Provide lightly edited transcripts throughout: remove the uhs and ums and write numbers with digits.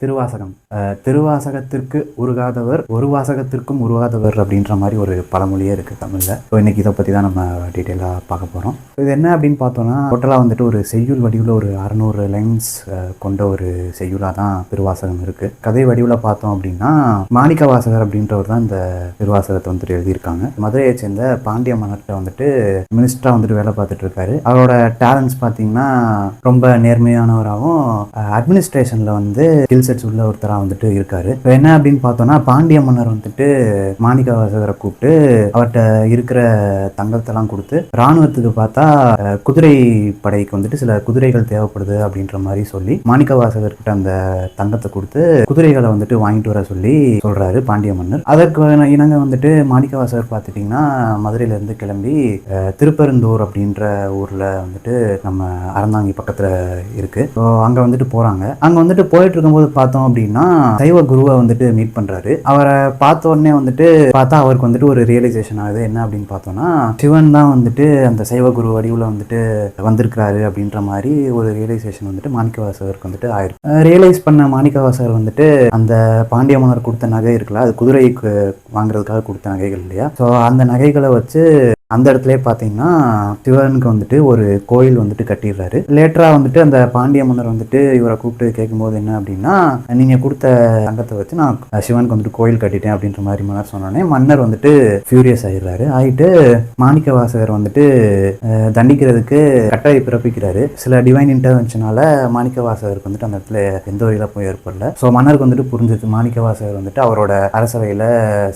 திருவாசகம். திருவாசகத்திற்கு உருகாதவர் ஒரு வாசகத்திற்கும் உருகாதவர் அப்படின்ற மாதிரி ஒரு பழமொழியே இருக்குது தமிழில். ஸோ இன்றைக்கி இதை பற்றி தான் நம்ம டீட்டெயிலாக பார்க்க போகிறோம். இது என்ன அப்படின்னு பார்த்தோன்னா, டோட்டலாக வந்துட்டு ஒரு செய்யுள் வடிவில் ஒரு 600 லைன்ஸ் கொண்ட ஒரு செய்யுளாக தான் திருவாசகம் இருக்குது. கதை வடிவில் பார்த்தோம் அப்படின்னா, மாணிக்க வாசகர் அப்படின்றவர் தான் இந்த திருவாசகத்தை வந்துட்டு எழுதியிருக்காங்க. மதுரையை சேர்ந்த பாண்டிய மன்னர்கிட்ட வந்துட்டு மினிஸ்டராக வந்துட்டு வேலை பார்த்துட்டு இருக்காரு. அவரோட டேலண்ட்ஸ் பார்த்தீங்கன்னா ரொம்ப நேர்மையானவராகவும் அட்மினிஸ்ட்ரேஷனில் வந்து செட்ஸ் உள்ள ஒருத்தராக வந்துட்டு இருக்காரு. இப்போ என்ன அப்படின்னு பார்த்தோம்னா, பாண்டிய மன்னர் வந்துட்டு மாணிக்க வாசகரை கூப்பிட்டு அவர்கிட்ட இருக்கிற தங்கத்தெல்லாம் கொடுத்து, இராணுவத்துக்கு பார்த்தா குதிரை படைக்கு வந்துட்டு சில குதிரைகள் தேவைப்படுது அப்படின்ற மாதிரி சொல்லி மாணிக்க வாசகர்கிட்ட அந்த தங்கத்தை கொடுத்து குதிரைகளை வந்துட்டு வாங்கிட்டு வர சொல்லி சொல்றாரு பாண்டிய மன்னர். அதற்கு இணங்க வந்துட்டு மாணிக்க வாசகர் பார்த்துட்டிங்கன்னா மதுரையில இருந்து கிளம்பி திருப்பெருந்தூர் அப்படின்ற ஊர்ல வந்துட்டு நம்ம அறந்தாங்கி பக்கத்துல இருக்கு. ஸோ அங்க வந்துட்டு போறாங்க. அங்க வந்துட்டு போயிட்டு இருக்கும்போது பார்த்தோம் அப்படின்னா சைவ குருவை வந்துட்டு மீட் பண்றாரு. அவரை பார்த்த உடனே வந்துட்டு பார்த்தா அவருக்கு வந்துட்டு ஒரு ரியலைசேஷன் ஆகுது. என்ன அப்படின்னு பார்த்தோம்னா, சிவன் தான் வந்துட்டு அந்த சைவ குரு வடிவில் வந்துட்டு வந்திருக்கிறாரு அப்படின்ற மாதிரி ஒரு ரியலைசேஷன் வந்துட்டு மாணிக்கவாசகருக்கு வந்துட்டு ஆயிருக்கு. ரியலைஸ் பண்ண மாணிக்கவாசகர் வந்துட்டு அந்த பாண்டிய மன்னர் கொடுத்த நகை இருக்குல்ல, அது குதிரைக்கு வாங்குறதுக்காக கொடுத்த நகைகள் இல்லையா, ஸோ அந்த நகைகளை வச்சு அந்த இடத்துல பார்த்தீங்கன்னா சிவனுக்கு வந்துட்டு ஒரு கோயில் வந்துட்டு கட்டிடுறாரு. லேட்டராக வந்துட்டு அந்த பாண்டிய மன்னர் வந்துட்டு இவரை கூப்பிட்டு கேட்கும்போது என்ன அப்படின்னா, நீங்கள் கொடுத்த தங்கத்தை வச்சு நான் சிவனுக்கு வந்துட்டு கோயில் கட்டிட்டேன் அப்படின்ற மாதிரி மன்னர் சொன்னோடனே மன்னர் வந்துட்டு ஃபியூரியஸ் ஆகிடுறாரு. ஆகிட்டு மாணிக்க வாசகர் வந்துட்டு தண்டிக்கிறதுக்கு கட்டளை பிறப்பிக்கிறாரு. சில டிவைன் இன்டர்வென்ஷனால மாணிக்க வாசகருக்கு வந்துட்டு அந்த இடத்துல எந்த ஒரு இழப்பும் ஏற்படல. ஸோ மன்னருக்கு வந்துட்டு புரிஞ்சது மாணிக்க வாசகர் வந்துட்டு அவரோட அரசவையில்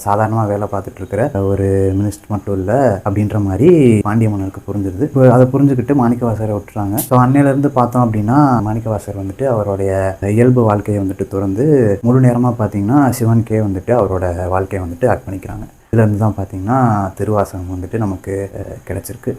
சாதாரணமாக வேலை பார்த்துட்டு இருக்கிற ஒரு மினிஸ்டர் மட்டும் இல்லை அப்படின்ற மாதிரி பாண்டிய மன்னருக்கு புரிஞ்சிருது. அதை புரிஞ்சுக்கிட்டு மாணிக்கவாசகரை விட்டுறாங்க. ஸோ அன்னையிலேருந்து பார்த்தோம் அப்படின்னா மாணிக்கவாசகர் வந்துட்டு அவருடைய இயல்பு வாழ்க்கையை வந்துட்டு தொடர்ந்து முழு நேரமாக பார்த்தீங்கன்னா சிவனுக்கே வந்துட்டு அவரோட வாழ்க்கையை வந்துட்டு அர்ப்பணிக்கிறாங்க. இதுலேருந்து தான் பார்த்தீங்கன்னா திருவாசகம் வந்துட்டு நமக்கு கிடைச்சிருக்கு.